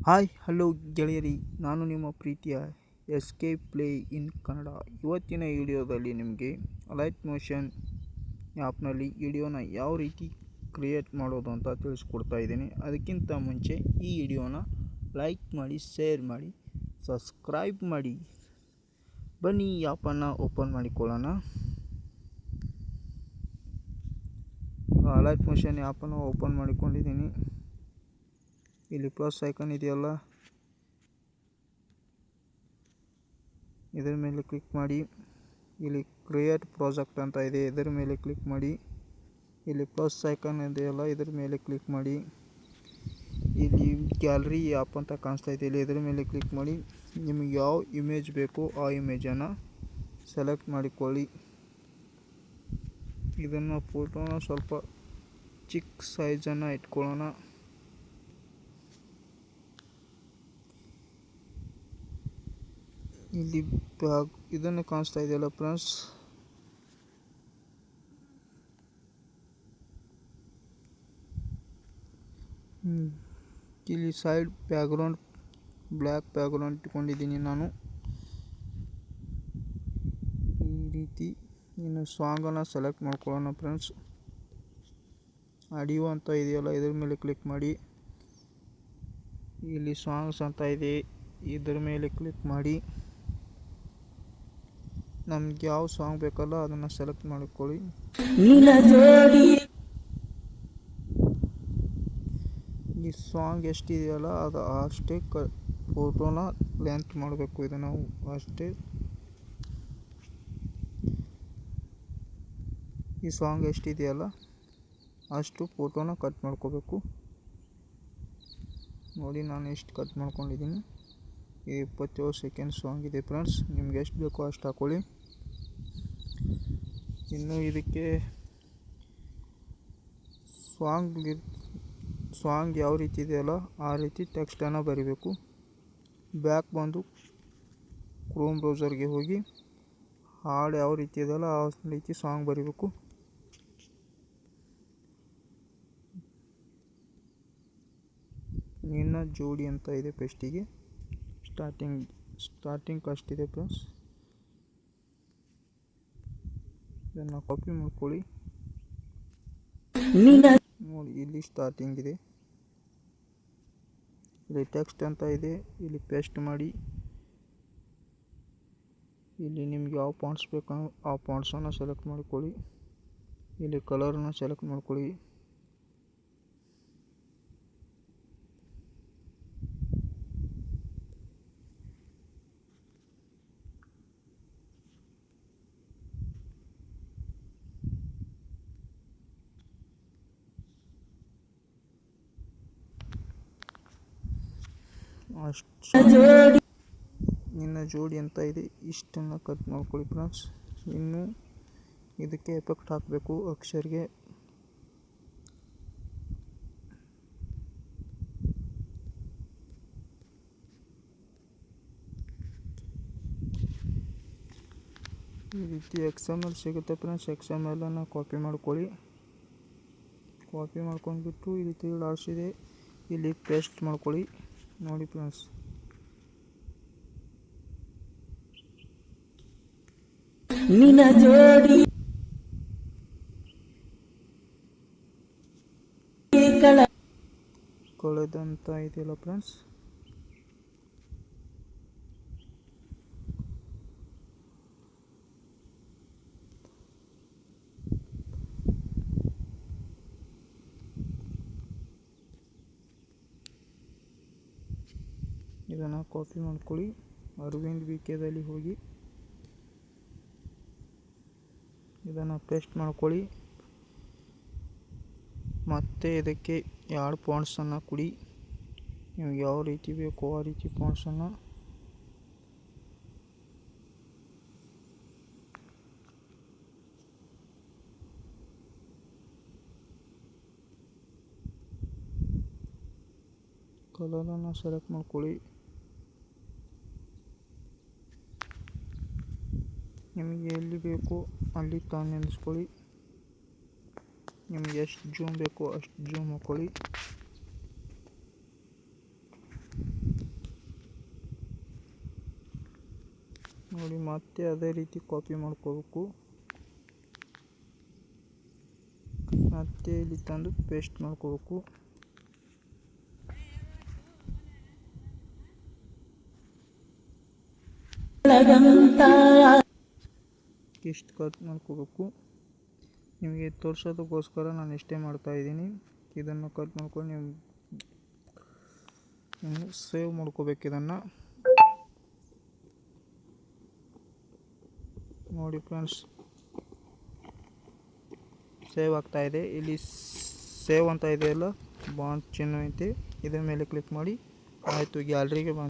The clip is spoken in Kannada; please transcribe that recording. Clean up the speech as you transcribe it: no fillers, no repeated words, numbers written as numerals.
ಹಾಯ್ ಹಲೋ ಗೆಳೆಯರಿ, ನಾನು ನಿಮ್ಮ ಪ್ರೀತಿಯ SK ಪ್ಲೇ ಇನ್ ಕನ್ನಡ. ಇವತ್ತಿನ ವಿಡಿಯೋದಲ್ಲಿ ನಿಮಗೆ ಲೈಟ್ ಮೋಷನ್ ಆ್ಯಪ್ನಲ್ಲಿ ವಿಡಿಯೋನ ಯಾವ ರೀತಿ ಕ್ರಿಯೇಟ್ ಮಾಡೋದು ಅಂತ ತಿಳಿಸ್ಕೊಡ್ತಾ ಇದ್ದೀನಿ. ಅದಕ್ಕಿಂತ ಮುಂಚೆ ಈ ವಿಡಿಯೋನ ಲೈಕ್ ಮಾಡಿ, ಶೇರ್ ಮಾಡಿ, ಸಬ್ಸ್ಕ್ರೈಬ್ ಮಾಡಿ. ಬನ್ನಿ ಈ ಆ್ಯಪನ್ನು ಓಪನ್ ಮಾಡಿಕೊಳ್ಳೋಣ. ಲೈಟ್ ಮೋಷನ್ ಆ್ಯಪನ್ನು ಓಪನ್ ಮಾಡಿಕೊಂಡಿದ್ದೀನಿ. ಇಲ್ಲಿ ಪ್ಲಸ್ ಐಕಾನ್ ಇದೆಯಲ್ಲ, ಇದರ ಮೇಲೆ ಕ್ಲಿಕ್ ಮಾಡಿ. ಇಲ್ಲಿ ಕ್ರಿಯೇಟ್ ಪ್ರಾಜೆಕ್ಟ್ ಅಂತ ಇದೆ, ಇದರ ಮೇಲೆ ಕ್ಲಿಕ್ ಮಾಡಿ. ಇಲ್ಲಿ ಪ್ಲಸ್ ಐಕಾನ್ ಇದೆಯಲ್ಲ, ಇದರ ಮೇಲೆ ಕ್ಲಿಕ್ ಮಾಡಿ. ಇಲ್ಲಿ ಗ್ಯಾಲರಿ ಆ್ಯಪ್ ಅಂತ ಕಾಣಿಸ್ತಾ ಇದೆ, ಇಲ್ಲಿ ಇದರ ಮೇಲೆ ಕ್ಲಿಕ್ ಮಾಡಿ. ನಿಮಗೆ ಯಾವ ಇಮೇಜ್ ಬೇಕೋ ಆ ಇಮೇಜನ್ನು ಸೆಲೆಕ್ಟ್ ಮಾಡಿಕೊಳ್ಳಿ. ಇದನ್ನು ಫೋಟೋನ ಸ್ವಲ್ಪ ಚಿಕ್ಕ ಸೈಜನ್ನು ಇಟ್ಕೊಳ್ಳೋಣ. ಇಲ್ಲಿ ಇದನ್ನು ಕಾಣಿಸ್ತಾ ಇದೆಯಲ್ಲ ಫ್ರೆಂಡ್ಸ್, ಇಲ್ಲಿ ಸೈಡ್ ಬ್ಯಾಕ್ಗ್ರೌಂಡ್ ಬ್ಲ್ಯಾಕ್ ಬ್ಯಾಕ್ಗ್ರೌಂಡ್ ಇಟ್ಕೊಂಡಿದ್ದೀನಿ ನಾನು. ಈ ರೀತಿ ಇನ್ನು ಸಾಂಗನ್ನು ಸೆಲೆಕ್ಟ್ ಮಾಡ್ಕೊಳ್ಳೋಣ ಫ್ರೆಂಡ್ಸ್. ಆಡಿಯೋ ಅಂತ ಇದೆಯಲ್ಲ, ಇದರ ಮೇಲೆ ಕ್ಲಿಕ್ ಮಾಡಿ. ಇಲ್ಲಿ ಸಾಂಗ್ಸ್ ಅಂತ ಇದೆ, ಇದರ ಮೇಲೆ ಕ್ಲಿಕ್ ಮಾಡಿ. ನಮ್ಗೆ ಯಾವ ಸಾಂಗ್ ಬೇಕಲ್ಲ ಅದನ್ನು ಸೆಲೆಕ್ಟ್ ಮಾಡಿಕೊಳ್ಳಿ. ಈ ಸಾಂಗ್ ಎಷ್ಟಿದೆಯಲ್ಲ ಅದು ಅಷ್ಟೇ ಫೋಟೋನ ಲೆಂತ್ ಮಾಡಬೇಕು. ಇದು ನಾವು ಅಷ್ಟೇ, ಈ ಸಾಂಗ್ ಎಷ್ಟಿದೆಯಲ್ಲ ಅಷ್ಟು ಫೋಟೋನ ಕಟ್ ಮಾಡ್ಕೋಬೇಕು. ನೋಡಿ, ನಾನು ಎಷ್ಟು ಕಟ್ ಮಾಡ್ಕೊಂಡಿದ್ದೀನಿ. 27 ಸೆಕೆಂಡ್ ಸಾಂಗ್ ಇದೆ ಫ್ರೆಂಡ್ಸ್. ನಿಮ್ಗೆ ಎಷ್ಟು ಬೇಕೋ ಅಷ್ಟು ಹಾಕೊಳ್ಳಿ. ಇನ್ನು ಇದಕ್ಕೆ ಸಾಂಗ್ ಯಾವ ರೀತಿ ಇದೆಯಲ್ಲ ಆ ರೀತಿ ಟೆಕ್ಸ್ಟನ್ನು ಬರೀಬೇಕು. ಬ್ಯಾಕ್ ಬಂದು ಕ್ರೋಮ್ ಬ್ರೌಸರ್ಗೆ ಹೋಗಿ ಹಾಡು ಯಾವ ರೀತಿ ಇದೆಯಲ್ಲ ಆ ರೀತಿ ಸಾಂಗ್ ಬರೀಬೇಕು. ನಿನ್ನ ಜೋಡಿ ಅಂತ ಇದೆ ಫಸ್ಟಿಗೆ, ಸ್ಟಾರ್ಟಿಂಗ್ ಫಸ್ಟ್ ಇದೆ ಫ್ರೆಂಡ್ಸ್. ಇದನ್ನು ಕಾಪಿ ಮಾಡ್ಕೊಳ್ಳಿ. ನೋಡಿ, ಇಲ್ಲಿ ಸ್ಟಾರ್ಟಿಂಗ್ ಇದೆ, ಇಲ್ಲಿ ಟೆಕ್ಸ್ಟ್ ಅಂತ ಇದೆ, ಇಲ್ಲಿ ಪೇಸ್ಟ್ ಮಾಡಿ. ಇಲ್ಲಿ ನಿಮ್ಗೆ ಯಾವ ಫಾಂಟ್ಸ್ ಬೇಕೋ ಆ ಫಾಂಟ್ಸನ್ನು ಸೆಲೆಕ್ಟ್ ಮಾಡ್ಕೊಳ್ಳಿ. ಇಲ್ಲಿ ಕಲರನ್ನು ಸೆಲೆಕ್ಟ್ ಮಾಡ್ಕೊಳ್ಳಿ. ನಿನ್ನ ಜೋಡಿ ಅಂತ ಇದೆ, ಇಷ್ಟನ್ನು ಕಟ್ ಮಾಡ್ಕೊಳ್ಳಿ ಫ್ರೆಂಡ್ಸ್. ಇನ್ನು ಇದಕ್ಕೆ ಎಫೆಕ್ಟ್ ಹಾಕಬೇಕು ಅಕ್ಷರ್ಗೆ. ಈ ರೀತಿ XML ಸಿಗುತ್ತೆ ಫ್ರೆಂಡ್ಸ್. XMLನ್ನು ಕಾಪಿ ಮಾಡ್ಕೊಳ್ಳಿ. ಕಾಪಿ ಮಾಡ್ಕೊಂಡ್ಬಿಟ್ಟು ಇಲ್ಲಿ 3 ಡಾಟ್ಸ್ ಇದೆ, ಇಲ್ಲಿ ಪೇಸ್ಟ್ ಮಾಡ್ಕೊಳ್ಳಿ. ನೋಡಿ ಫ್ರೆಂಡ್ಸ್, ನಿನ್ನ ಜೋಡಿ ಕಳೆದಂತ ಇದೆಯಲ್ಲ ಫ್ರೆಂಡ್ಸ್, ಇದನ್ನು ಕಾಪಿ ಮಾಡ್ಕೊಳ್ಳಿ. ಅರವಿಂದ್ ವಿಕೆದಲ್ಲಿ ಹೋಗಿ ಇದನ್ನು ಪೇಸ್ಟ್ ಮಾಡ್ಕೊಳ್ಳಿ. ಮತ್ತು ಇದಕ್ಕೆ 2 ಫಾಂಟ್ಸನ್ನು ಕೊಡಿ. ನಿಮ್ಗೆ ಯಾವ ರೀತಿ ಬೇಕೋ ಆ ರೀತಿ ಫಾಂಟ್ಸನ್ನು. ಕಲರನ್ನು ಸೆಲೆಕ್ಟ್ ಮಾಡ್ಕೊಳ್ಳಿ. ನಿಮಗೆ ಎಲ್ಲಿ ಬೇಕೋ ಅಲ್ಲಿ ತಾನು ನಿಲ್ಲಿಸ್ಕೊಳ್ಳಿ. ನಿಮಗೆ ಎಷ್ಟು ಜೂಮ್ ಬೇಕೋ ಅಷ್ಟು ಜೂಮ್ ಹಾಕ್ಕೊಳ್ಳಿ. ಮತ್ತೆ ಅದೇ ರೀತಿ ಕಾಪಿ ಮಾಡ್ಕೋಬೇಕು. ಮತ್ತೆ ಇಲ್ಲಿ ತಂದು ಪೇಸ್ಟ್ ಮಾಡ್ಕೋಬೇಕು. ಇಷ್ಟು ಕಟ್ ಮಾಡ್ಕೋಬೇಕು. ನಿಮಗೆ ತೋರಿಸೋದಕ್ಕೋಸ್ಕರ ನಾನು ಇಷ್ಟೇ ಮಾಡ್ತಾಯಿದ್ದೀನಿ. ಇದನ್ನು ಕಟ್ ಮಾಡ್ಕೊಂಡು ನೀವು ಸೇವ್ ಮಾಡ್ಕೋಬೇಕು. ಇದನ್ನು ನೋಡಿ ಫ್ರೆಂಡ್ಸ್, ಸೇವ್ ಆಗ್ತಾಯಿದೆ. ಇಲ್ಲಿ ಸೇವ್ ಅಂತ ಇದೆಯಲ್ಲ, ಬಾಂಡ್ ಚಿಹ್ನೆ ಐತೆ, ಇದರ ಮೇಲೆ ಕ್ಲಿಕ್ ಮಾಡಿ. ಆಯಿತು, ಗ್ಯಾಲರಿಗೆ